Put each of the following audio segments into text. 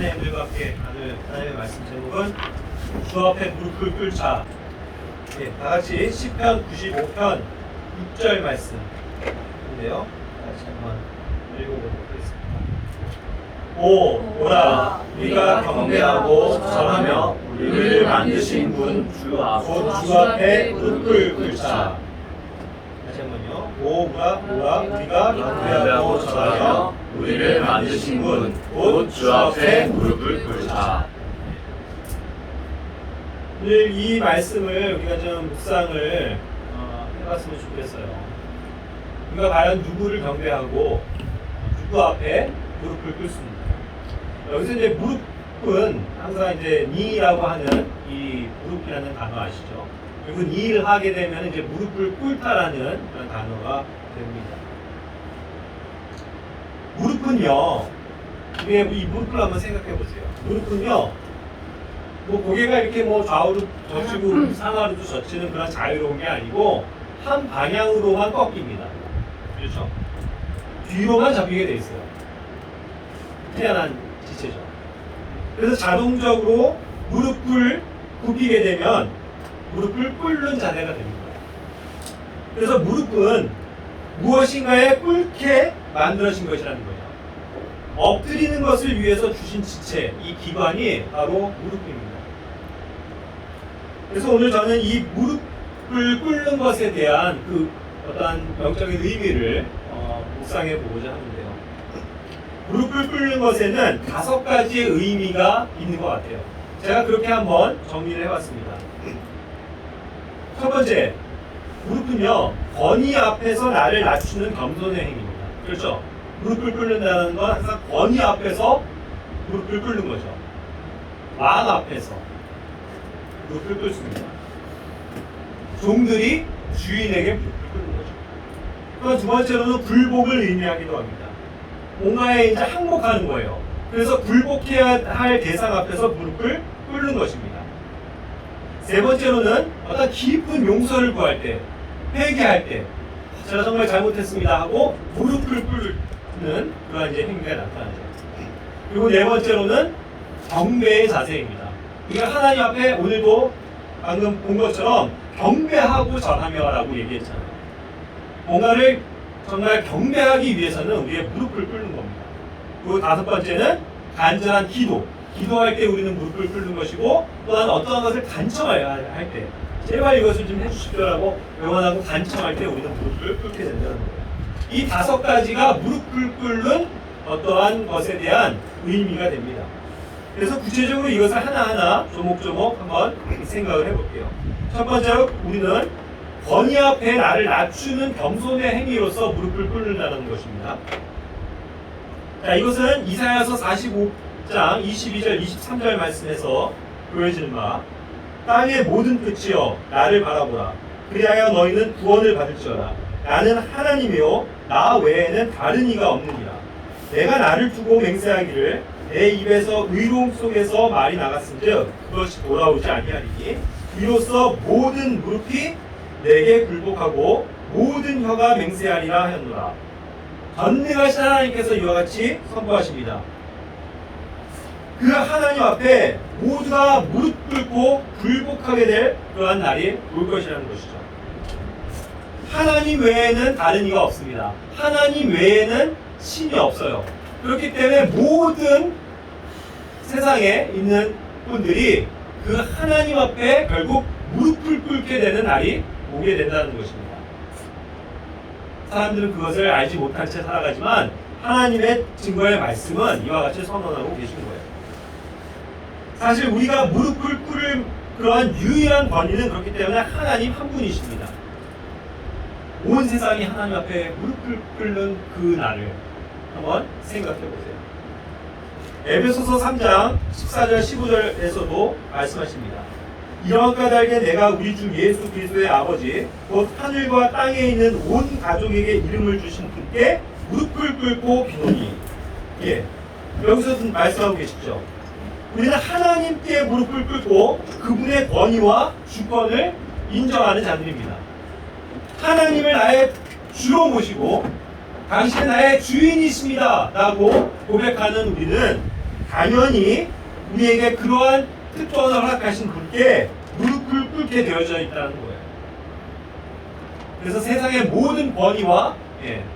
선생님들과 함께 나눌 하나님의 말씀 제목은 주 앞에 무릎을 꿇자. 다 같이 시편 95편 6절 말씀인데요. 다시 한번 읽어보도록 하겠습니다. 오라 우리가 경배하고 절하며 우리를 만드신 분 주 앞에 무릎을 꿇자. 다시 한번요. 오라 우리가 경배하고 절하며 우리를 만드신 분 곧 주 앞에 무릎을 꿇자. 오늘 이 말씀을 우리가 좀 묵상을 해봤으면 좋겠어요. 우리가 과연 누구를 경배하고 누구 앞에 무릎을 꿇습니까? 여기서 이제 무릎은 항상 이제 니라고 하는 이 무릎이라는 단어 아시죠? 그리고 니를 하게 되면 이제 무릎을 꿇다라는 그런 단어가 됩니다. 무릎은요, 이 무릎을 한번 생각해 보세요. 무릎은요, 뭐 고개가 이렇게 뭐 좌우로 젖히고 상하로도 젖히는 그런 자유로운 게 아니고 한 방향으로만 꺾입니다. 그렇죠? 뒤로만 접히게 돼 있어요. 태어난 지체죠. 그래서 자동적으로 무릎을 굽히게 되면 무릎을 꿇는 자세가 됩니다. 그래서 무릎은 무엇인가에 꿇게 만들어진 것이라는 거죠. 엎드리는 것을 위해서 주신 지체, 이 기관이 바로 무릎입니다. 그래서 오늘 저는 이 무릎을 꿇는 것에 대한 그 어떠한 영적인 의미를 묵상해 보고자 하는데요. 무릎을 꿇는 것에는 5가지의 의미가 있는 것 같아요. 제가 그렇게 한번 정리를 해봤습니다. 첫 번째, 무릎은요, 권위 앞에서 나를 낮추는 겸손의 행위입니다. 그렇죠? 무릎을 꿇는다는 건 항상 권위 앞에서 무릎을 꿇는 거죠. 왕 앞에서 무릎을 꿇습니다. 종들이 주인에게 무릎을 꿇는 거죠. 또 두 번째로는 굴복을 의미하기도 합니다. 뭔가에 이제 항복하는 거예요. 그래서 굴복해야 할 대상 앞에서 무릎을 꿇는 것입니다. 세 번째로는 어떤 깊은 용서를 구할 때, 회개할 때, 제가 정말 잘못했습니다 하고 무릎을 꿇는 그런 이제 행위가 나타나죠. 그리고 네 번째로는 경배의 자세입니다. 우리가 하나님 앞에 오늘도 방금 본 것처럼 경배하고 절하며라고 얘기했잖아요. 뭔가를 정말 경배하기 위해서는 우리의 무릎을 꿇는 겁니다. 그리고 5번째는 간절한 기도. 기도할 때 우리는 무릎을 꿇는 것이고, 또한 어떠한 것을 간청해야 할 때, 제발 이것을 좀 해주십시오라고 영원하고 간청할 때 우리는 무릎을 꿇게 된다는 거예요. 이 5가지가 무릎을 꿇는 어떠한 것에 대한 의미가 됩니다. 그래서 구체적으로 이것을 하나하나 조목조목 한번 생각을 해볼게요. 첫 번째로 우리는 권위 앞에 나를 낮추는 겸손의 행위로서 무릎을 꿇는다는 것입니다. 자, 이것은 이사야서 45장 22절 23절 말씀에서 보여지는 바, 땅의 모든 끝이여 나를 바라보라. 그리하여 너희는 구원을 받을지어다. 나는 하나님이요 나 외에는 다른 이가 없느니라. 내가 나를 두고 맹세하기를 내 입에서 의로움 속에서 말이 나갔은즉 그것이 돌아오지 아니하리니 이로써 모든 무릎이 내게 굴복하고 모든 혀가 맹세하리라 하였노라. 전능하신 하나님께서 이와 같이 선포하십니다. 그 하나님 앞에 모두가 무릎 꿇고 굴복하게 될 그러한 날이 올 것이라는 것이죠. 하나님 외에는 다른 이가 없습니다. 하나님 외에는 신이 없어요. 그렇기 때문에 모든 세상에 있는 분들이 그 하나님 앞에 결국 무릎을 꿇게 되는 날이 오게 된다는 것입니다. 사람들은 그것을 알지 못한 채 살아가지만 하나님의 증거의 말씀은 이와 같이 선언하고 계신 거예요. 사실 우리가 무릎을 꿇을 그러한 유일한 권위는 그렇기 때문에 하나님 한 분이십니다. 온 세상이 하나님 앞에 무릎을 꿇는 그 날을 한번 생각해 보세요. 에베소서 3장 14절 15절에서도 말씀하십니다. 이런 까닭에 내가 우리 주 예수 그리스도의 아버지 곧 하늘과 땅에 있는 온 가족에게 이름을 주신 분께 무릎을 꿇고 비노니. 여기서 말씀하고 계시죠. 우리는 하나님께 무릎을 꿇고 그분의 권위와 주권을 인정하는 자들입니다. 하나님을 나의 주로 모시고 당신은 나의 주인이십니다 라고 고백하는 우리는 당연히 우리에게 그러한 특권을 허락하신 분께 무릎을 꿇게 되어져 있다는 거예요. 그래서 세상의 모든 권위와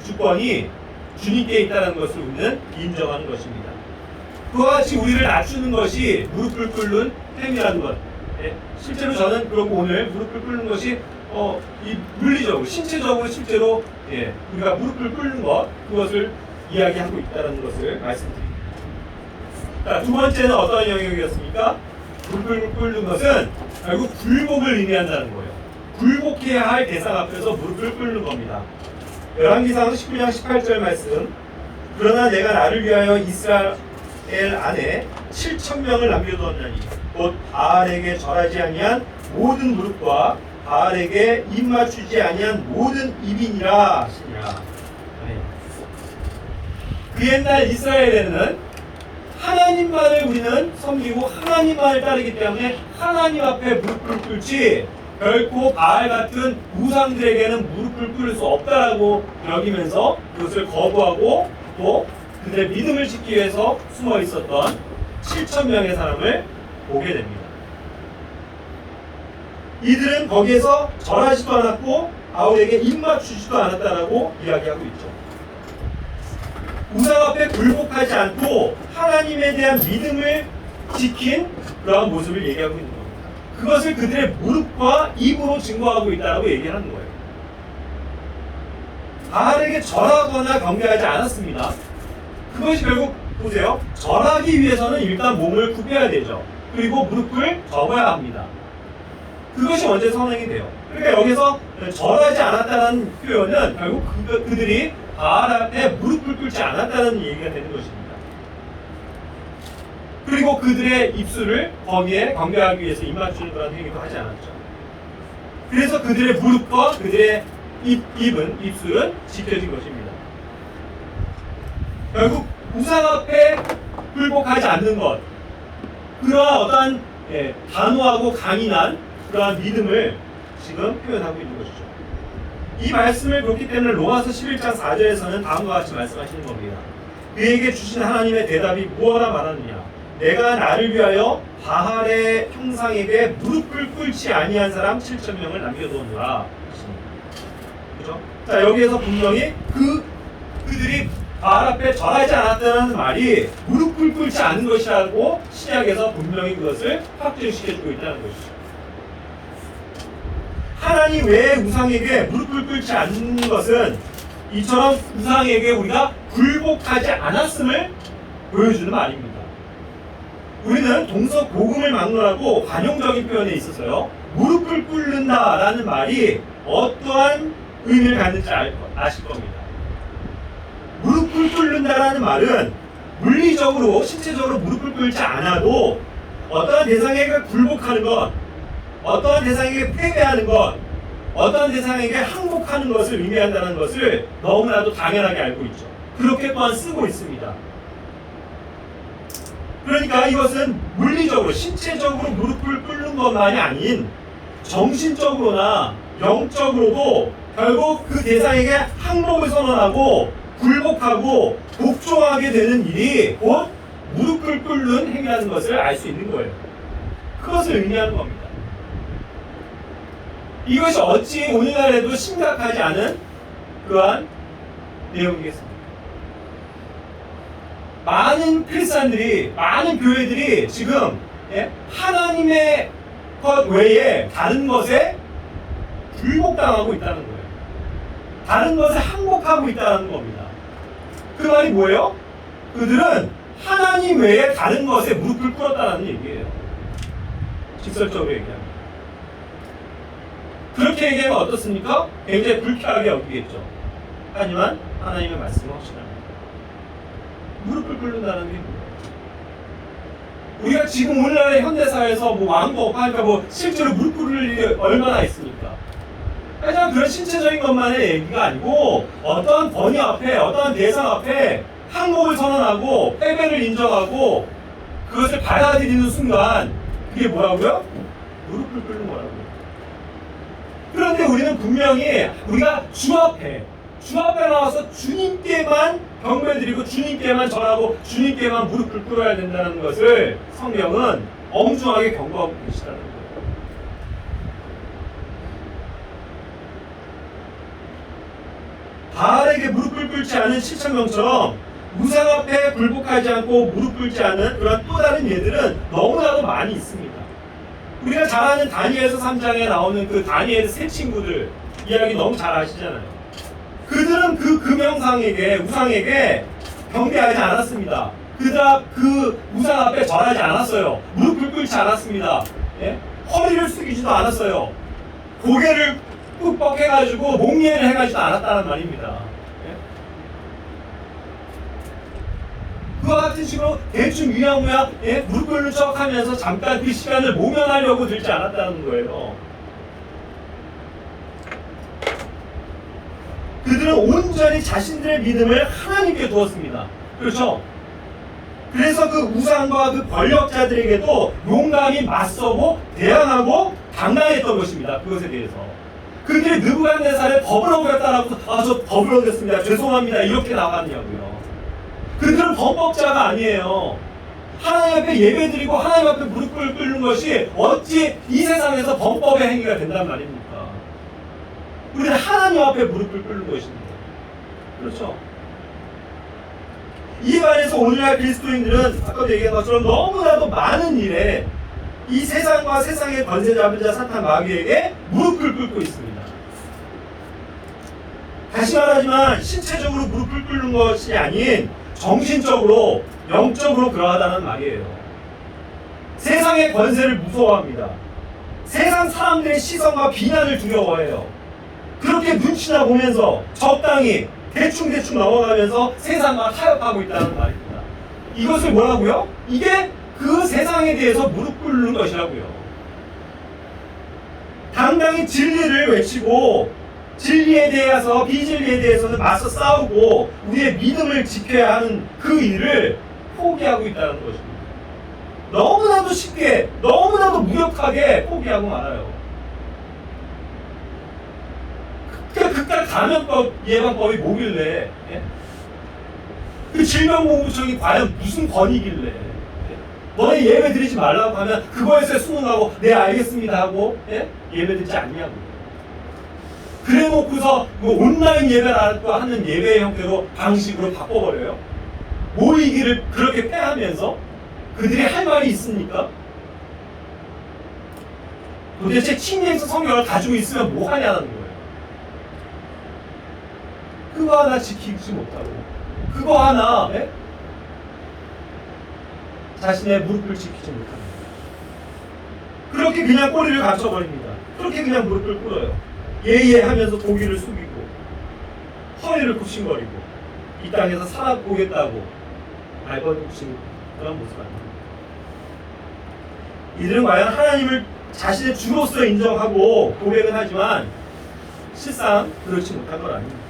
주권이 주님께 있다는 것을 우리는 인정하는 것입니다. 그와 같이 우리를 낮추는 것이 무릎을 꿇는 행위라는 것. 실제로 저는 그러고 오늘 무릎을 꿇는 것이 이 물리적으로, 신체적으로 실제로 우리가 무릎을 꿇는 것, 그것을 이야기하고 있다는 것을 말씀드립니다. 자, 두 번째는 어떤 영역이었습니까? 무릎을 꿇는 것은 결국 굴복을 의미한다는 거예요. 굴복해야 할 대상 앞에서 무릎을 꿇는 겁니다. 열왕기상 19장 18절 말씀. 그러나 내가 나를 위하여 이스라엘 안에 7,000명을 남겨두었나니 곧 바알에게 절하지 아니한 모든 무릎과 바알에게 입 맞추지 아니한 모든 입이니라 하시니라. 그 옛날 이스라엘에는 하나님만을 우리는 섬기고 하나님만을 따르기 때문에 하나님 앞에 무릎을 꿇지 결코 바알 같은 우상들에게는 무릎을 꿇을 수 없다라고 여기면서 그것을 거부하고 또 그들의 믿음을 지키기 위해서 숨어 있었던 7,000명의 사람을 보게 됩니다. 이들은 거기에서 절하지도 않았고 바울에게 입 맞추지도 않았다라고 이야기하고 있죠. 우상 앞에 굴복하지 않고 하나님에 대한 믿음을 지킨 그러한 모습을 얘기하고 있는 겁니다. 그것을 그들의 무릎과 입으로 증거하고 있다고 얘기하는 거예요. 바알에게 절하거나 경배하지 않았습니다. 그것이 결국 보세요. 절하기 위해서는 일단 몸을 굽혀야 되죠. 그리고 무릎을 접어야 합니다. 그것이 먼저 선행이 돼요. 그러니까 여기서 절하지 않았다는 표현은 결국 그들이 바알 앞에 무릎을 꿇지 않았다는 얘기가 되는 것입니다. 그리고 그들의 입술을 거기에 경배하기 위해서 입 맞추는 그런 행위도 하지 않았죠. 그래서 그들의 무릎과 그들의 입술은 지켜진 것입니다. 결국 우상 앞에 굴복하지 않는 것, 그러한 어떠한 단호하고 강인한 그러한 믿음을 지금 표현하고 있는 것이죠. 이 말씀을 그렇기 때문에 로마서 11장 4절에서는 다음과 같이 말씀하시는 겁니다. 그에게 주신 하나님의 대답이 무엇라 말하느냐? 내가 나를 위하여 바알의 형상에게 무릎을 꿇지 아니한 사람 7,000명을 남겨두었노라. 그죠? 자, 여기에서 분명히 그들이 바알 앞에 절하지 않았다는 말이 무릎을 꿇지 않은 것이라고 신약에서 분명히 그것을 확증시켜주고 있다는 것이죠. 하나님 외의 우상에게 무릎을 꿇지 않는 것은 이처럼 우상에게 우리가 굴복하지 않았음을 보여주는 말입니다. 우리는 동서 복음을 막론하고 관용적인 표현에 있어서요, 무릎을 꿇는다라는 말이 어떠한 의미를 갖는지 아실 겁니다. 무릎을 꿇는다라는 말은 물리적으로, 신체적으로 무릎을 꿇지 않아도 어떠한 대상에게 굴복하는 것, 어떠한 대상에게 패배하는 것, 어떠한 대상에게 항복하는 것을 의미한다는 것을 너무나도 당연하게 알고 있죠. 그렇게 또한 쓰고 있습니다. 그러니까 이것은 물리적으로, 신체적으로 무릎을 꿇는 것만이 아닌 정신적으로나 영적으로도 결국 그 대상에게 항복을 선언하고 굴복하고 복종하게 되는 일이 곧 무릎을 꿇는 행위라는 것을 알 수 있는 거예요. 그것을 의미하는 겁니다. 이것이 어찌 오늘날에도 심각하지 않은 그러한 내용이겠습니까? 많은 크리스찬들이, 많은 교회들이 지금 하나님의 것 외에 다른 것에 굴복당하고 있다는 거예요. 다른 것에 항복하고 있다는 겁니다. 그 말이 뭐예요? 그들은 하나님 외에 다른 것에 무릎을 꿇었다는 얘기예요. 직설적으로 얘기합니다. 그렇게 얘기하면 어떻습니까? 굉장히 불쾌하게 여기겠죠. 하지만 하나님의 말씀은 확실합니다. 무릎을 꿇는다는 게 뭐예요? 우리가 지금 오늘날의 현대사회에서 왕도 하니까 실제로 무릎 꿇을 일이 얼마나 있습니까? 하지만 그런 신체적인 것만의 얘기가 아니고 어떠한 권위 앞에, 어떠한 대상 앞에 항복을 선언하고 패배를 인정하고 그것을 받아들이는 순간 그게 뭐라고요? 무릎을 꿇는 거라고요. 그런데 우리는 분명히 우리가 주 앞에, 주 앞에 나와서 주님께만 경배드리고 주님께만 절하고 주님께만 무릎을 꿇어야 된다는 것을 성경은 엄중하게 경고하고 계시다는 거예요. 바알에게 무릎을 꿇지 않은 7,000명처럼 우상 앞에 굴복하지 않고 무릎 꿇지 않은 그런 또 다른 예들은 너무나도 많이 있습니다. 우리가 잘 아는 다니엘서 3장에 나오는 그 다니엘의 세 친구들 이야기 너무 잘 아시잖아요. 그들은 그 금영상에게 우상에게 경배하지 않았습니다. 그 우상 앞에 절하지 않았어요. 무릎을 꿇지 않았습니다. 예? 허리를 숙이지도 않았어요. 고개를 꾹뻑해가지고 목례를 해가지도 않았다는 말입니다. 예? 그와 같은 식으로 대충 유야무야 예? 무릎 꿇는 척하면서 잠깐 그 시간을 모면하려고 들지 않았다는 거예요. 그들은 온전히 자신들의 믿음을 하나님께 두었습니다. 그렇죠? 그래서 그 우상과 그 권력자들에게도 용감히 맞서고 대항하고 당당했던 것입니다. 그것에 대해서. 그들이 느부갓네살의 법을 어겼다라고 저 법을 어겼습니다. 죄송합니다. 이렇게 나갔냐고요. 그들은 범법자가 아니에요. 하나님 앞에 예배드리고 하나님 앞에 무릎을 꿇는 것이 어찌 이 세상에서 범법의 행위가 된단 말입니까? 우리는 하나님 앞에 무릎을 꿇는 것입니다. 그렇죠? 이에 반해서 오늘날 그리스도인들은 아까도 얘기한 것처럼 너무나도 많은 일에 이 세상과 세상의 권세 잡은 자 사탄 마귀에게 무릎을 꿇고 있습니다. 다시 말하지만 신체적으로 무릎을 꿇는 것이 아닌 정신적으로 영적으로 그러하다는 말이에요. 세상의 권세를 무서워합니다. 세상 사람들의 시선과 비난을 두려워해요. 그렇게 눈치나 보면서 적당히 대충 넘어가면서 세상과 타협하고 있다는 말입니다. 이것을 뭐라고요? 이게 그 세상에 대해서 무릎 꿇는 것이라고요. 당당히 진리를 외치고 진리에 대해서 비진리에 대해서는 맞서 싸우고 우리의 믿음을 지켜야 하는 그 일을 포기하고 있다는 것입니다. 너무나도 쉽게 너무나도 무력하게 포기하고 말아요. 그깟 감염법 예방법이 뭐길래 예? 그 질병본부청이 과연 무슨 권위길래 예? 너네 예배 드리지 말라고 하면 그거에서 순응하고 네 알겠습니다 하고 예? 예배 드리지 않냐고. 그래 놓고서 뭐 온라인 예배라고 하는 예배의 형태로 방식으로 바꿔버려요. 모이기를 그렇게 패하면서 그들이 할 말이 있습니까? 도대체 킹제임스 성경을 가지고 있으면 뭐 하냐는 거예요. 그거 하나 지키지 못하고 그거 하나 예? 자신의 무릎을 지키지 못합니다. 그렇게 그냥 꼬리를 감춰버립니다. 그렇게 그냥 무릎을 꿇어요. 예예 하면서 고개를 숙이고 허리를 굽신거리고 이 땅에서 살아보겠다고 발버둥치는 그런 모습 아닙니다. 이들은 과연 하나님을 자신의 주로서 인정하고 고백은 하지만 실상 그렇지 못한 건 아닙니다.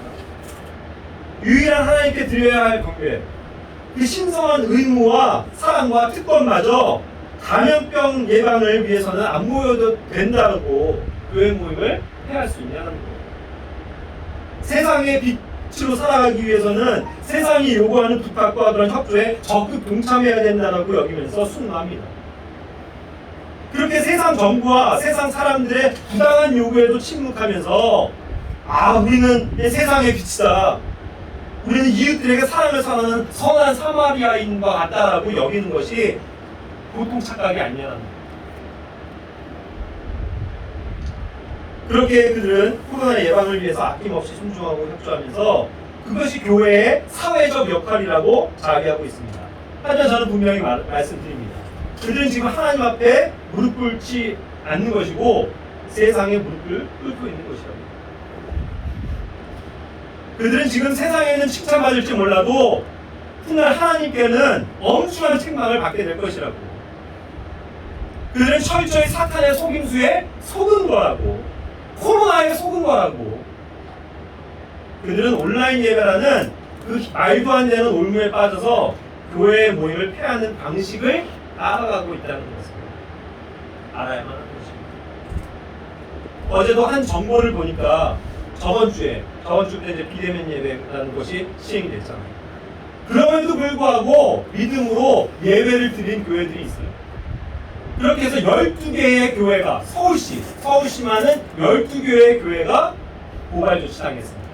유일한 하나님께 드려야 할 경배, 그 신성한 의무와 사랑과 특권마저 감염병 예방을 위해서는 안 모여도 된다고 교회 모임을 해야 할 수 있냐는 거예요. 세상의 빛으로 살아가기 위해서는 세상이 요구하는 부탁과 그런 협조에 적극 동참해야 된다고 여기면서 순응합니다. 그렇게 세상 정부와 세상 사람들의 부당한 요구에도 침묵하면서 우리는 세상의 빛이다. 우리는 이웃들에게 사랑을 전하는 선한 사마리아인과 같다라고 여기는 것이 보통 착각이 아니냐는 거예요. 그렇게 그들은 코로나 예방을 위해서 아낌없이 순종하고 협조하면서 그것이 교회의 사회적 역할이라고 자기하고 있습니다. 하지만 저는 분명히 말씀드립니다. 그들은 지금 하나님 앞에 무릎 꿇지 않는 것이고 세상에 무릎을 꿇고 있는 것이라고. 그들은 지금 세상에는 칭찬받을지 몰라도 훗날 하나님께는 엄중한 책망을 받게 될 것이라고. 그들은 철저히 사탄의 속임수에 속은 거라고. 코로나에 속은 거라고. 그들은 온라인 예배라는 그 말도 안 되는 올무에 빠져서 교회의 모임을 폐하는 방식을 따라가고 있다는 것을 알아야만 하는 것입니다. 어제도 한 정보를 보니까 저번 주에 이제 비대면 예배라는 것이 시행이 됐잖아요. 그럼에도 불구하고 믿음으로 예배를 드린 교회들이 있어요. 그렇게 해서 12개의 교회가 서울시만은 12개의 교회가 고발 조치당했습니다.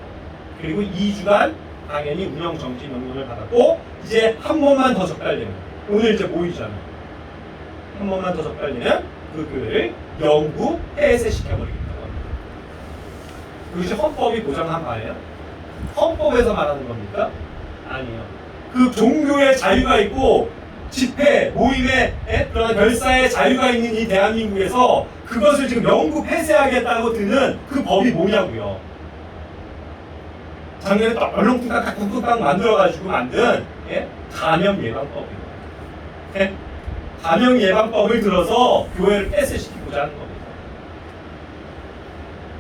그리고 2주간 당연히 운영 정지 명령을 받았고, 이제 한 번만 더 적발되면, 오늘 이제 모이잖아요. 한 번만 더 적발되면 그 교회를 영구 폐쇄시켜버리겠다고 합니다. 그것이 헌법이 보장한 바예요? 헌법에서 말하는 겁니까? 아니에요. 그 종교의 자유가 있고 집회, 모임의 그런 결사의 자유가 있는 이 대한민국에서 그것을 지금 영구 폐쇄하겠다고 드는 그 법이 뭐냐고요. 작년에 또 얼렁뚱땅 만들어가지고 만든 감염 예방법이에요. 감염 예방법을 들어서 교회를 폐쇄시키고자 하는 겁니다.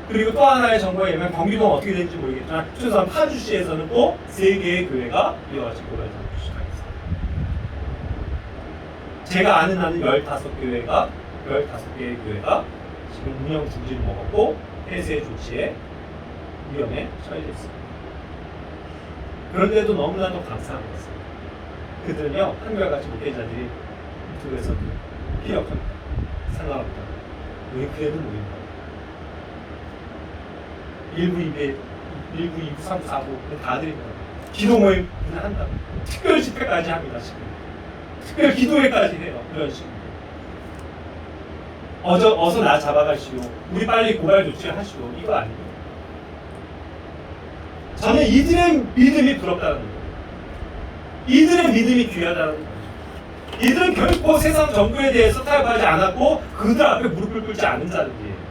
그리고 또 하나의 정보에 의하면 경기도는 어떻게 되는지 모르겠지만 최소한 파주시에서는 또 3개의 교회가 이와 같이 고발 조치당했습니다. 제가 아는 한은 15개의 교회가 지금 운영 중지를 먹었고 폐쇄 조치에 위험에 처해져 있습니다. 그런데도 너무나도 감사한 것은 그들은요, 한결같이 목회자들이 유튜브에서 피력합니다. 상관없다. 우리 그래도 모인다. 1부, 2부, 3부, 4부 다 드립니다. 기도 모임 한다. 특별 집회까지 합니다. 지금 특별 기도회까지 해요. 그런 식으로. 어서 나 잡아가시오. 우리 빨리 고발 조치를 하시오. 이거 아니에요. 저는 이들의 믿음이 부럽다는 거예요. 이들의 믿음이 귀하다는 거예요. 이들은 결코 세상 정부에 대해서 타협하지 않았고 그들 앞에 무릎을 꿇지 않은 자들이에요.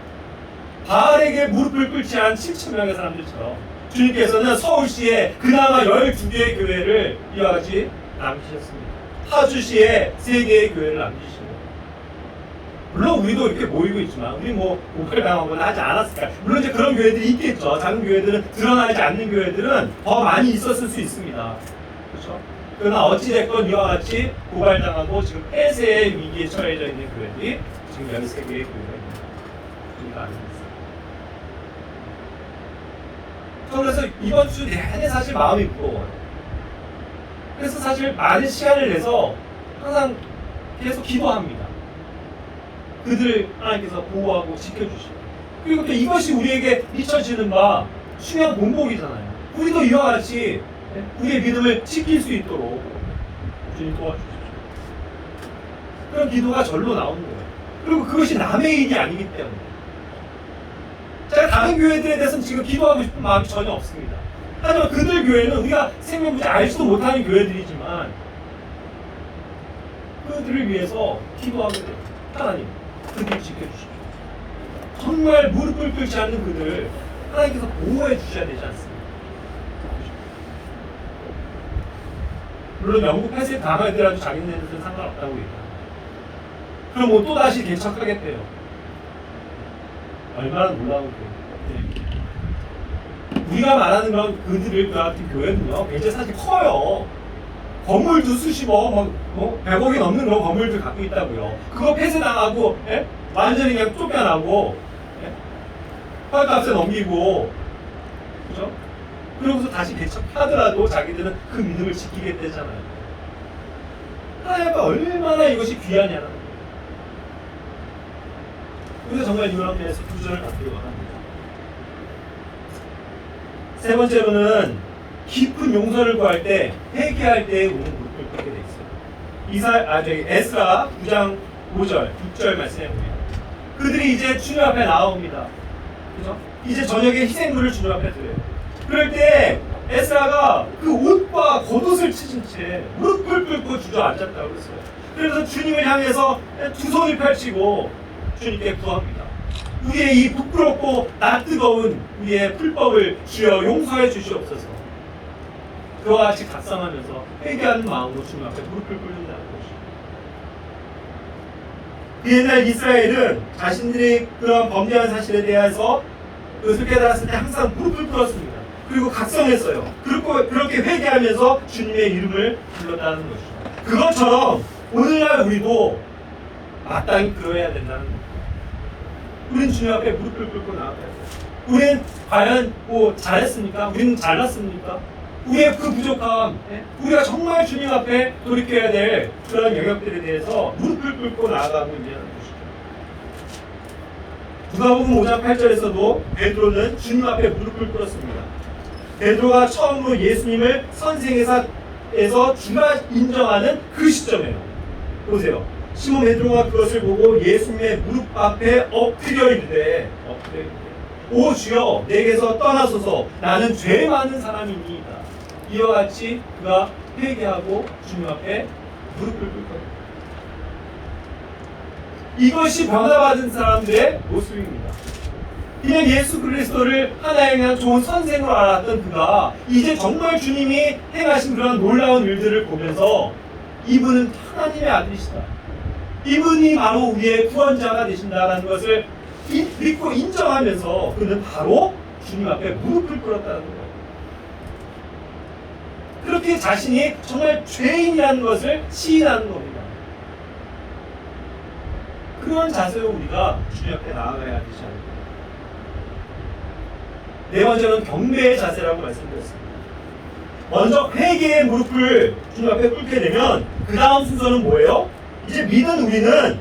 바알에게 무릎을 꿇지 않은 7천 명의 사람들처럼 주님께서는 서울시에 그나마 12개의 교회를 이와 같이 남기셨습니다. 파주시에 3개의 교회를 남기시고, 물론 우리도 이렇게 모이고 있지만 우리 뭐 고발당하거나 하지 않았을까. 물론 이제 그런 교회들이 있겠죠. 작은 교회들은, 드러나지 않는 교회들은 더 많이 있었을 수 있습니다. 그렇죠? 그러나 어찌됐건 이와 같이 고발당하고 지금 폐쇄의 위기에 처해져 있는 교회들이 지금 13개의 교회가 있습니다. 우리가 아닙니다. 그래서 이번 주 내내 사실 마음이 무거워요. 그래서 사실 많은 시간을 내서 항상 계속 기도합니다. 그들을 하나님께서 보호하고 지켜주시고, 그리고 또 이것이 우리에게 잊혀지는 바 중요한 본보기잖아요. 우리도 이와 같이 우리의 믿음을 지킬 수 있도록 주님 도와주십시오. 그런 기도가 절로 나오는 거예요. 그리고 그것이 남의 일이 아니기 때문에. 제가 다른 교회들에 대해서는 지금 기도하고 싶은 마음이 전혀 없습니다. 하지만 그들 교회는 우리가 생명부지 알지도 못하는 교회들이지만 그들을 위해서 기도하게 돼요. 하나님, 그들을 지켜주십시오. 정말 무릎을 꿇지 않는 그들을 하나님께서 보호해 주셔야 되지 않습니까? 물론 영국 폐쇄 당하더라도 자기네들은 상관없다고 얘기합니다. 그럼 뭐 또다시 개척하겠대요. 얼마나 놀라운 교회. 우리가 말하는 그런 그들을 같은 교회는요, 굉장히 사실 커요. 건물도 수십억, 100억이 넘는 그런 건물들 갖고 있다고요. 그거 폐쇄당하고, 완전히 그냥 쫓겨나고, 헐값에 넘기고, 그죠? 그러고서 다시 개척하더라도 자기들은 그 믿음을 지키겠다잖아요. 하나님과 얼마나 이것이 귀하냐는 거예요. 그래서 정말 이런 면에서 구절을 받기로 합니다. 세 번째로는 깊은 용서를 구할 때, 회개할 때 우는 무릎을 꿇게 돼 있어요. 에스라 9장 5절, 6절 말씀해 보면 그들이 이제 주님 앞에 나옵니다. 그죠? 이제 저녁에 희생물을 주님 앞에 드려요. 그럴 때 에스라가 그 옷과 겉옷을 찢은 채 무릎을 꿇고 주저앉았다고 그랬어요. 그래서 주님을 향해서 두 손을 펼치고 주님께 구합니다. 우리의 이 부끄럽고 낯뜨거운 우리의 풀법을 주여 용서해 주시옵소서. 그와 같이 각성하면서 회개하는 마음으로 주님 앞에 무릎을 꿇는다는 것입니다. 그 옛날 이스라엘은 자신들이 그런 범죄한 사실에 대해서 그것을 깨달았을 때 항상 무릎을 꿇었습니다. 그리고 각성했어요. 그렇게 회개하면서 주님의 이름을 불렀다는 것이죠. 그것처럼 오늘날 우리도 마땅히 그러해야 된다는 겁니다. 우린 주님 앞에 무릎을 꿇고 나아가야 돼요. 우리는 과연 뭐 잘했습니까? 우리는 잘났습니까? 우리의 그 부족함, 우리가 정말 주님 앞에 돌이켜야 될 그런 영역들에 대해서 무릎을 꿇고 나아가고 있는 것이죠. 누가복음 5장 8절에서도 베드로는 주님 앞에 무릎을 꿇었습니다. 베드로가 처음으로 예수님을 선생에서 주가 인정하는 그 시점에요. 보세요. 시몬 베드로가 그것을 보고 예수님의 무릎 앞에 엎드려 이르되 오 주여 내게서 떠나소서 나는 죄 많은 사람이니이다. 이와 같이 그가 회개하고 주님 앞에 무릎을 꿇고 이것이 변화받은 사람들의 모습입니다. 그냥 예수 그리스도를 하나의 그냥 좋은 선생으로 알았던 그가 이제 정말 주님이 행하신 그런 놀라운 일들을 보면서 이분은 하나님의 아들이시다. 이분이 바로 우리의 구원자가 되신다는 것을 믿고 인정하면서 그는 바로 주님 앞에 무릎을 꿇었다는 거예요. 그렇게 자신이 정말 죄인이라는 것을 시인하는 겁니다. 그런 자세로 우리가 주님 앞에 나아가야 되지 않을까. 네 번째는 경배의 자세라고 말씀드렸습니다. 먼저 회개의 무릎을 주님 앞에 꿇게 되면 그 다음 순서는 뭐예요? 이제 믿은 우리는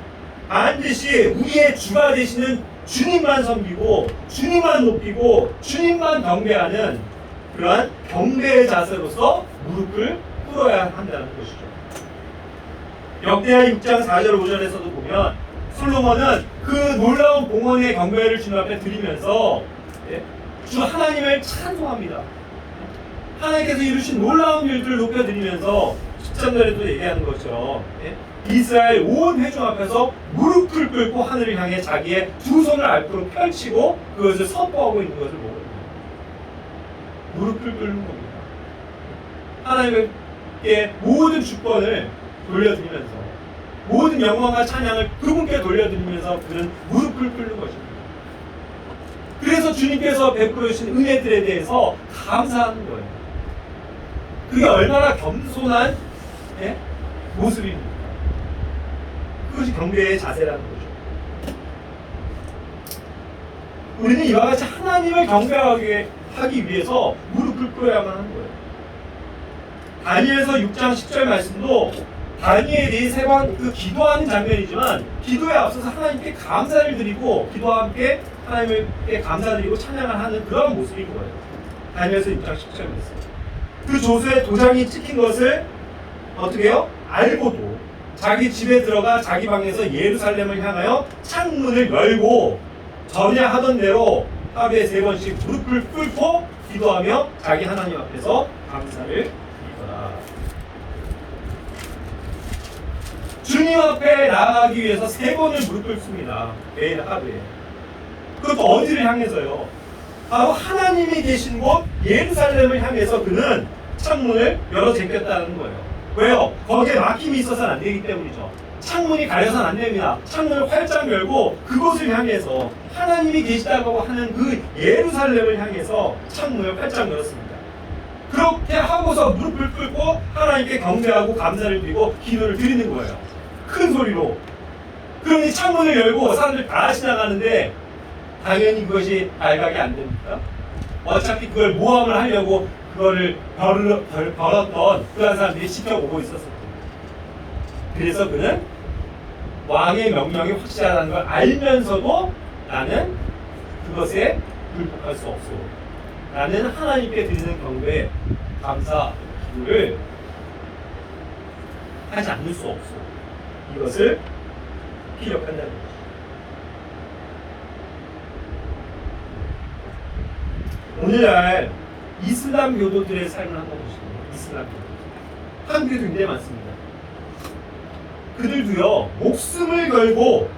반드시 우리의 주가 되시는 주님만 섬기고 주님만 높이고 주님만 경배하는 그러한 경배의 자세로서 무릎을 꿇어야 한다는 것이죠. 역대하 6장 4절 5절에서도 보면 솔로몬은 그 놀라운 봉헌의 경배를 주님 앞에 드리면서 주 하나님을 찬송합니다. 하나님께서 이루신 놀라운 일들을 높여드리면서 10장절에도 얘기하는 것처럼 이스라엘 온 회중 앞에서 무릎을 꿇고 하늘을 향해 자기의 두 손을 앞으로 펼치고 그것을 선포하고 있는 것을 보거든요. 무릎을 꿇는 겁니다. 하나님께 모든 주권을 돌려드리면서 모든 영광과 찬양을 그분께 돌려드리면서 그는 무릎을 꿇는 것입니다. 그래서 주님께서 베풀어 주신 은혜들에 대해서 감사하는 거예요. 그게 얼마나 겸손한 모습입니까? 그것이 경배의 자세라는 거죠. 우리는 이와 같이 하나님을 경배하기 위해서 무릎을 꿇어야만 하는 거예요. 다니엘서 6장 10절 말씀도 다니엘이 세 번 그 기도하는 장면이지만 기도에 앞서서 하나님께 감사를 드리고 기도와 함께 하나님께 감사드리고 찬양을 하는 그런 모습인 거예요. 다니엘서 6장 10절 말씀. 그 조수의 도장이 찍힌 것을 어떻게 해요? 알고도 자기 집에 들어가 자기 방에서 예루살렘을 향하여 창문을 열고 전에 하던 대로 하루에 3번씩 무릎을 꿇고 기도하며 자기 하나님 앞에서 감사를 드리더라. 주님 앞에 나아가기 위해서 3번을 무릎 꿇습니다. 매일 하루에. 그것도 어디를 향해서요? 바로 하나님이 계신 곳 예루살렘을 향해서 그는 창문을 열어 제꼈다는 거예요. 왜요? 거기에 막힘이 있어서는 안 되기 때문이죠. 창문이 가려서는 안 됩니다. 창문을 활짝 열고 그곳을 향해서 하나님이 계시다고 하는 그 예루살렘을 향해서 창문을 활짝 열었습니다. 그렇게 하고서 무릎을 꿇고 하나님께 경배하고 감사를 드리고 기도를 드리는 거예요. 큰 소리로. 그러니 창문을 열고 사람들 다 지나가는데 당연히 그것이 발각이 안 됩니까? 어차피 그걸 모함을 하려고 그거를 벌었던 그런 사람들이 지켜보고 있었을 겁니다. 그래서 그는 왕의 명령이 확실하다는 걸 알면서도 나는 그것에 굴복할 수 없어. 나는 하나님께 드리는 경배, 감사, 기도를 하지 않을 수 없어. 이것을 기억한다는 거죠. 오늘날 이슬람 교도들의 삶을 한번 보시면 이슬람 교도들 한국에도 굉장히 많습니다. 그들도요 목숨을 걸고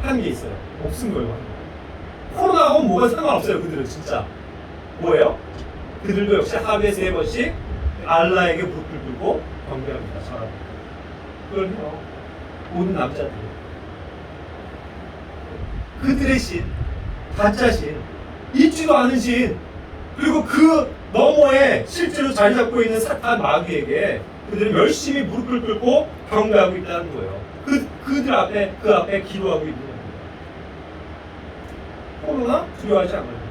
하는 게 있어요. 목숨 걸고 하는 거. 코로나하고는 뭐가 상관없어요. 그들은 진짜 뭐예요? 그들도 역시 하루에 3번씩 알라에게 무릎을 꿇고 경배합니다. 저랑 그럼요. 모든 남자들 그들의 신, 가짜 신, 있지도 않은 신, 그리고 그 너머에 실제로 자리 잡고 있는 사탄 마귀에게 그들은 열심히 무릎을 꿇고 경배하고 있다는 거예요. 그들 앞에, 그 앞에 기도하고 있는 겁니다. 코로나 두려워하지 않아요.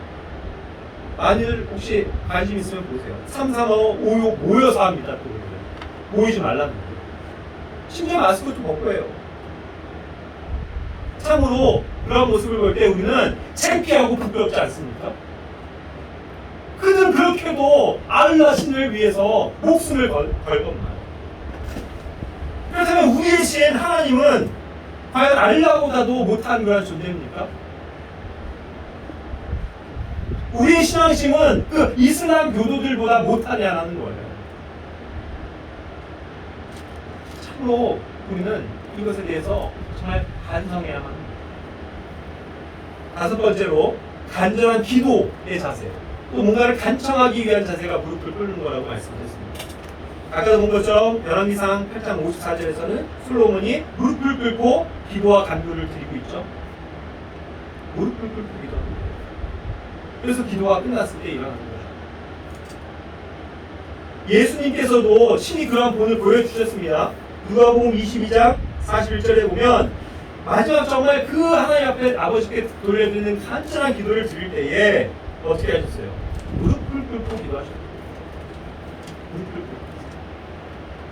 많이들 혹시 관심 있으면 보세요. 335, 56 모여서 합니다. 또 모이지 말라는 거예요. 심지어 마스크도 벗고 해요. 참으로 그런 모습을 볼 때 우리는 창피하고 부끄럽지 않습니까? 그들은 그렇게도 알라 신을 위해서 목숨을 걸 겁니다. 그렇다면 우리의 신 하나님은 과연 알라보다도 못한 그런 존재입니까? 우리의 신앙심은 그 이슬람 교도들보다 못하냐라는 거예요. 참으로 우리는 이것에 대해서 정말 반성해야만 합니다. 다섯 번째로 간절한 기도의 자세. 또 뭔가를 간청하기 위한 자세가 무릎을 꿇는 거라고 말씀드렸습니다. 아까도 본 것처럼 열왕기상 8장 54절에서는 솔로몬이 무릎을 꿇고 기도와 간구를 드리고 있죠. 무릎을 꿇고 기도하는 거예요. 그래서 기도가 끝났을 때 일어나는 거죠. 예수님께서도 신이 그러한 본을 보여주셨습니다. 누가복음 22장 41절에 보면 마지막 정말 그 하나님 앞에 아버지께 돌려드리는 간절한 기도를 드릴 때에 어떻게 하셨어요? 무릎을 꿇고 기도하셨어요. 무릎을 꿇고.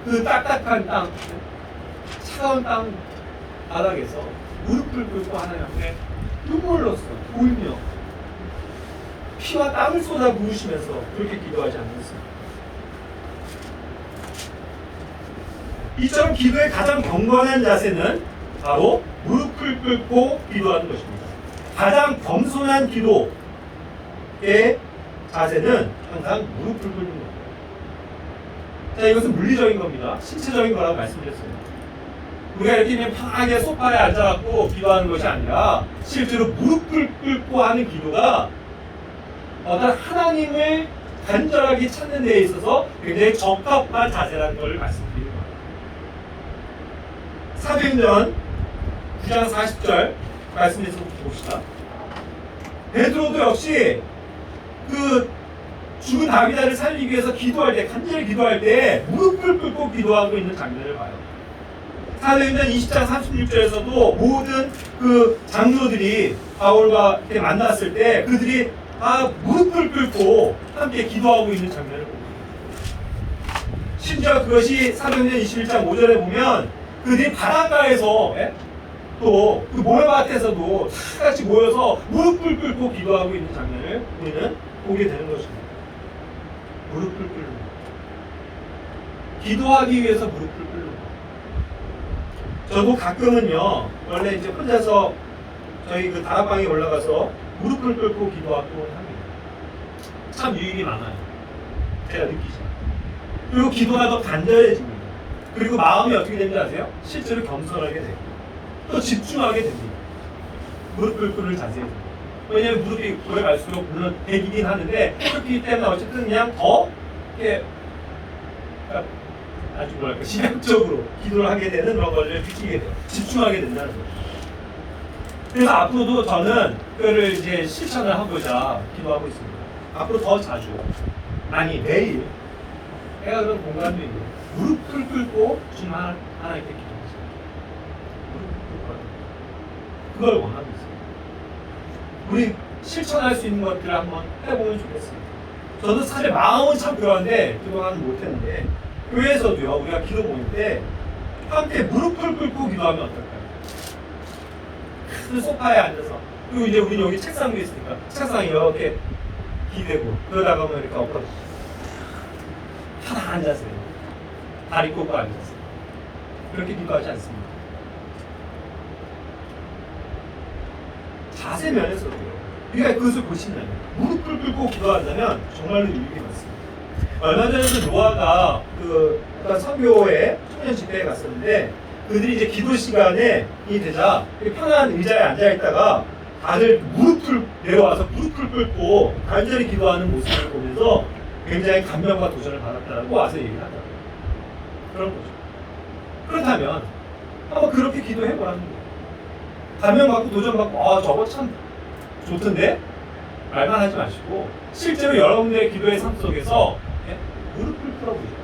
그 딱딱한 땅, 차가운 땅 바닥에서 무릎을 꿇고 하나님 앞에 눈물로써 울며 피와 땀을 쏟아 부으시면서 그렇게 기도하지 않았습니다. 이처럼 기도의 가장 경건한 자세는 바로 무릎을 꿇고 기도하는 것입니다. 가장 겸손한 기도의 자세는 항상 무릎을 꿇는 겁니다. 자, 이것은 물리적인 겁니다. 신체적인 거라고 말씀드렸어요. 우리가 이렇게 그냥 편하게 소파에 앉아갖고 기도하는 것이 아니라 실제로 무릎을 꿇고 하는 기도가 어떤 하나님을 간절하게 찾는 데 있어서 굉장히 적합한 자세라는 걸 말씀드립니다. 사도행전 9장 40절 말씀에서 봅시다. 베드로도 역시 그 죽은 다비다를 살리기 위해서 기도할 때, 간절히 기도할 때 무릎을 꿇고 기도하고 있는 장면을 봐요. 사도행전 20장 36절에서도 모든 그 장로들이 바울과 이렇게 만났을 때 그들이 다 무릎을 꿇고 함께 기도하고 있는 장면을 봅니다. 심지어 그것이 사도행전 21장 5절에 보면 그들이 바닷가에서 또 그 모래밭에서도 다 같이 모여서 무릎을 꿇고 기도하고 있는 장면을 우리는 보게 되는 것입니다. 무릎을 꿇는 것. 기도하기 위해서 무릎을 꿇는 것. 저도 가끔은요, 원래 이제 혼자서 저희 그 다락방에 올라가서 무릎을 꿇고 기도하곤 합니다. 참 유익이 많아요. 제가 느끼지만. 그리고 기도가 더 간절해집니다. 그리고 마음이 어떻게 되는지 아세요? 실제로 겸손하게 돼요. 또 집중하게 됩니다. 무릎을 꿇을 자세에. 왜냐하면 무릎이 오래 갈수록 물론 배기긴 하는데 그렇기 때문에 어쨌든 그냥 더 이렇게 아주 뭐랄까 시각적으로 기도를 하게 되는 그런 걸 느끼게 돼요. 집중하게 된다는 거죠. 그래서 앞으로도 저는 그거를 이제 실천을 하고자 기도하고 있습니다. 앞으로 더 자주, 아니 매일 내가 그런 공간도 있고 무릎을 꿇고 주님 하나님께 기도하세요. 무릎을 꿇고 그걸 원하고 있어요. 우리 실천할 수 있는 것들을 한번 해보면 좋겠습니다. 저도 사실 마음은 참 그러한데 그동안 못했는데 교회에서도요 우리가 기도 모일 때 함께 무릎을 꿇고 기도하면 어떨까요? 그 소파에 앉아서 그리고 이제 우리 여기 책상도 있으니까 책상에 이렇게 기대고 그러다가 보면 이렇게 엎어 하나 앉았어요. 다리 꽂고 앉았어요. 그렇게 기도하지 않습니다. 자세 면에서도요. 우리가 그것을 보시면 무릎을 꿇고 기도한다면 정말로 유익이 많습니다. 얼마 전에도 노아가 그 어떤 선교회 청년 집회에 갔었는데 그들이 이제 기도 시간에 이 되자 편한 의자에 앉아 있다가 다들 무릎을 내려와서 무릎을 꿇고 간절히 기도하는 모습을 보면서 굉장히 감명과 도전을 받았다고 와서 얘기를 하더라고요. 그런 거죠. 그렇다면 한번 그렇게 기도해보라는 거예요. 감명받고 도전받고 저거 참 좋던데? 말만 하지 마시고 실제로 여러분들의 기도의 삶 속에서 무릎을 꿇어보세요.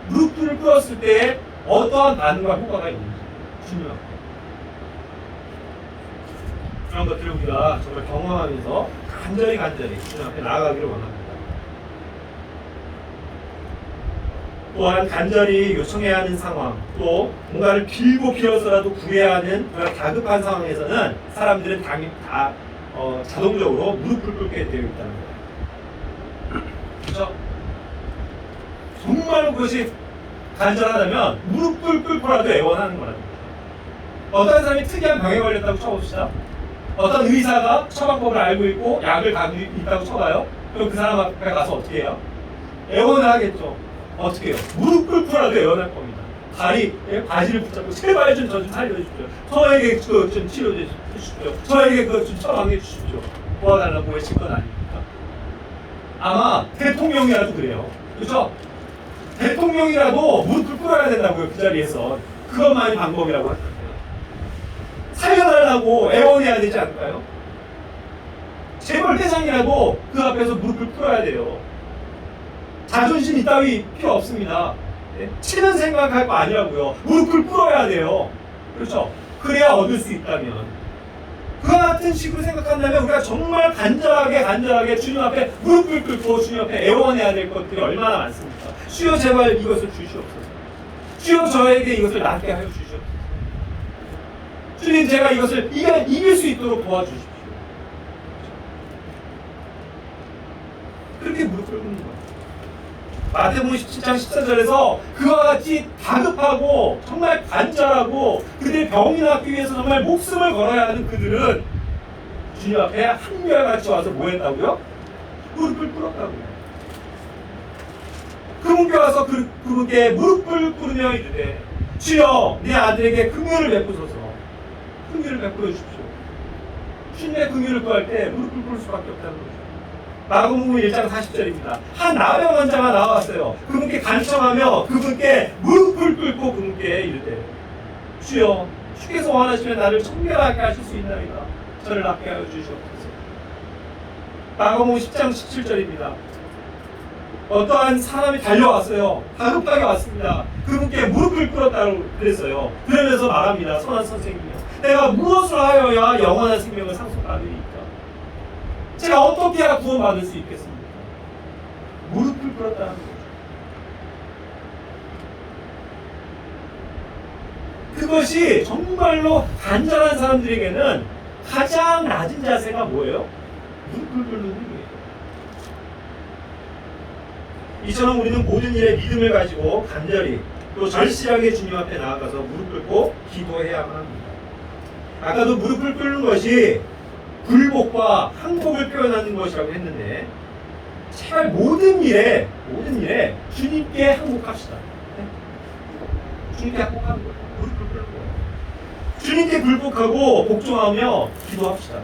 무릎을 꿇었을 때 어떠한 반응과 효과가 있는지 중요합니다. 그런 것들을 우리가 정말 경험하면서 간절히 주님 앞에 나아가기를 원합니다. 또한 간절히 요청해야 하는 상황, 또 뭔가를 빌어서라도 구해야 하는 그런 다급한 상황에서는 사람들은 자동적으로 무릎을 꿇게 되어 있다는 거예요. 그렇죠? 정말 그것이 간절하다면 무릎을 꿇고라도 애원하는 거라는 거죠. 어떤 사람이 특이한 병에 걸렸다고 쳐봅시다. 어떤 의사가 처방법을 알고 있고 약을 가지고 있다고 쳐봐요. 그럼 그 사람 앞에 가서 어떻게 해요? 애원을 하겠죠. 어떻게 해요? 무릎 꿇고라도 애원할 겁니다. 바지를 붙잡고 제발 좀 저 좀 살려주십시오. 저에게 그거 좀 치료해 주십시오. 저에게 그거 좀 처방해 주십시오. 도와달라고 외칠 건 아닙니까? 아마 대통령이라도 그래요. 그렇죠? 대통령이라도 무릎을 꿇어야 된다고요. 그 자리에서. 그것만이 방법이라고 하잖아요. 살려달라고 애원해야 되지 않을까요? 재벌 회장이라도 그 앞에서 무릎을 꿇어야 돼요. 자존심 이따위 필요 없습니다. 네? 치는 생각할 거 아니라고요. 무릎을 꿇어야 돼요. 그렇죠? 그래야 얻을 수 있다면. 그와 같은 식으로 생각한다면 우리가 정말 간절하게 주님 앞에 무릎을 꿇고 주님 앞에 애원해야 될 것들이 얼마나 많습니까? 주여 제발 이것을 주시옵소서. 주여 저에게 이것을 낫게 하여 주시옵소서. 주님 제가 이것을 이길 수 있도록 도와주십시오. 그렇게 무릎을 꿇는 거예요. 마태복음 17장 14절에서 그와 같이 다급하고 정말 간절하고 그들의 병이 낫기 위해서 정말 목숨을 걸어야 하는 그들은 주님 앞에 한결같이 와서 뭐 했다고요? 무릎을 꿇었다고요. 그분께 와서 그분께 무릎을 꿇으며 이르되 주여 내 아들에게 긍휼을 베푸소서. 긍휼을 베풀어 주십시오. 주님의 긍휼을 구할 때 무릎을 꿇을 수밖에 없다는 거죠. 마가복음 1장 40절입니다. 한 나병 환자가 나왔어요. 그분께 간청하며 그분께 무릎을 꿇고 그분께 이르되 주여 주께서 원하시면 나를 청결하게 하실 수 있나이다. 저를 낫게 하여 주시옵소서. 마가복음 10장 17절입니다. 어떠한 사람이 달려왔어요. 다급하게 왔습니다. 그분께 무릎을 꿇었다고 그랬어요. 그러면서 말합니다. 선한 선생님이요, 내가 무엇을 하여야 영원한 생명을 상속받으리까? 제가 어떻게 해야 구원받을 수 있겠습니까? 무릎을 꿇었다는 거죠. 그것이 정말로 간절한 사람들에게는 가장 낮은 자세가 뭐예요? 무릎을 꿇는 일이에요. 이처럼 우리는 모든 일에 믿음을 가지고 간절히 또 절실하게 주님 앞에 나아가서 무릎 꿇고 기도해야만 합니다. 아까도 무릎을 꿇는 것이 굴복과 항복을 표현하는 것이라고 했는데 제발 모든 일에 주님께 항복합시다. 네? 주님께 항복하는 거예요. 무릎을 꿇는 거예요. 주님께 굴복하고 복종하며 기도합시다.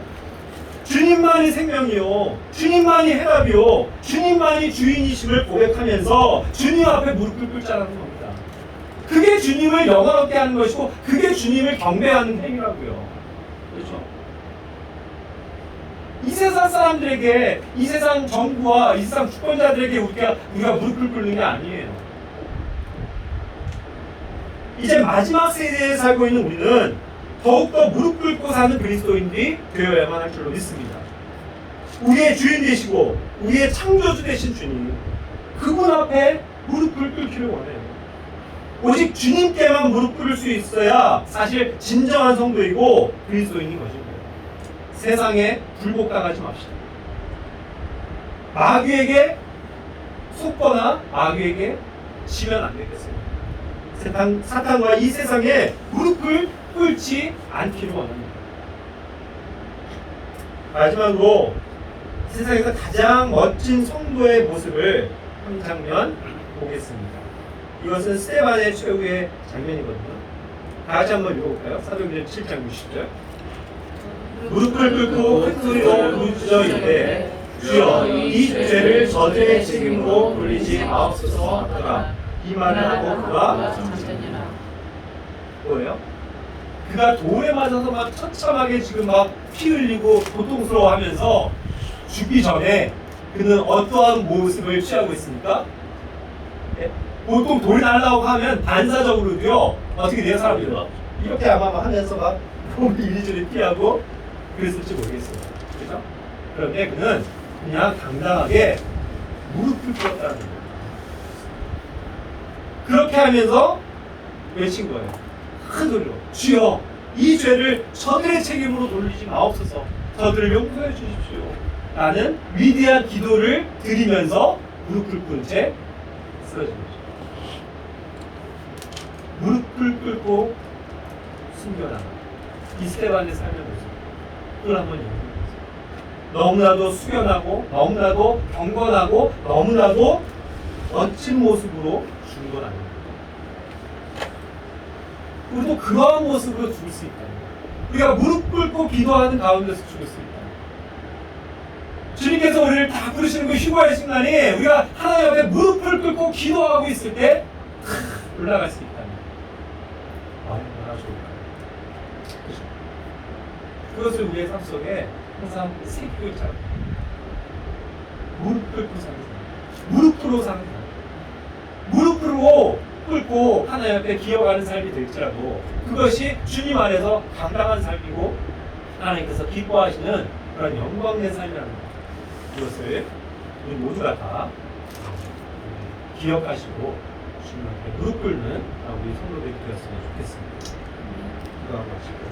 주님만이 생명이요, 주님만이 해답이요, 주님만이 주인이심을 고백하면서 주님 앞에 무릎을 꿇자는 겁니다. 그게 주님을 영화롭게 하는 것이고 그게 주님을 경배하는 행위라고요. 그렇죠? 이 세상 사람들에게, 이 세상 정부와 이 세상 주권자들에게 우리가 무릎을 꿇는 게 아니에요. 이제 마지막 세대에 살고 있는 우리는 더욱더 무릎 꿇고 사는 그리스도인들이 되어야만 할 줄로 믿습니다. 우리의 주인 되시고 우리의 창조주 되신 주님, 그분 앞에 무릎을 꿇기를 원해요. 오직 주님께만 무릎 꿇을 수 있어야 사실 진정한 성도이고 그리스도인인 것입니다. 세상에 굴복당하지 맙시다. 마귀에게 속거나 마귀에게 지면 안 되겠습니다. 사탄과 이 세상에 무릎을 꿇지 않기를 원합니다. 마지막으로 세상에서 가장 멋진 성도의 모습을 한 장면 보겠습니다. 이것은 스데반의 최후의 장면이거든요. 다 같이 한번 읽어볼까요? 사도행전 7장 60절. 무릎을 꿇고 큰 소리로 부르짖어 이르되 주여 이 죄를 저주의 책임으로 돌리지 마옵소서 하더라. 이 말을 하고 그가 잠자니라. 뭐예요? 그가 돌에 맞아서 막 처참하게 지금 막 피 흘리고 고통스러워하면서 죽기 전에 그는 어떠한 모습을 취하고 있습니까? 예? 보통 돌 날라고 하면 반사적으로도요 어떻게 돼요? 사람들은 이렇게 아마 하면서 막 몸을 이리저리 피하고 그랬을지 모르겠어요. 그죠? 그런데 그는 그냥 당당하게 무릎을 꿇었다는 거예요. 그렇게 하면서 외친 거예요. 큰 소리로 주여 이 죄를 저들의 책임으로 돌리지 마옵소서. 저들을 용서해 주십시오. 라는 위대한 기도를 드리면서 무릎을 꿇은 채 쓰러진 거죠. 무릎을 꿇고 숨겨나가 이 스테반의 삶의 모습 그걸 한번 연구해 보세요. 너무나도 숙연하고 너무나도 경건하고 너무나도 멋진 모습으로 죽은 건 아닙니다. 우리도 그러한 모습으로 죽을 수 있다. 우리가 무릎 꿇고 기도하는 가운데서 죽을 수 있다. 주님께서 우리를 다 부르시는 그 휴거의 순간이 우리가 하나님 앞에 무릎을 꿇고 기도하고 있을 때 올라갈 수 있다. 얼마나 좋을까요? 그것을 우리의 삶 속에 항상 새기고 있잖아요. 무릎 꿇고 사는 사람, 무릎으로 사는 사람, 무릎으로 꿇고 하나님 앞에 기어가는 삶이 될지라도 그것이 주님 안에서 당당한 삶이고 하나님께서 기뻐하시는 그런 영광된 삶이라는 것. 이것을 우리 모두가 다 기억하시고 주님 앞에 무릎 꿇는 우리 성도들이 되었으면 좋겠습니다. 기도하고 하시고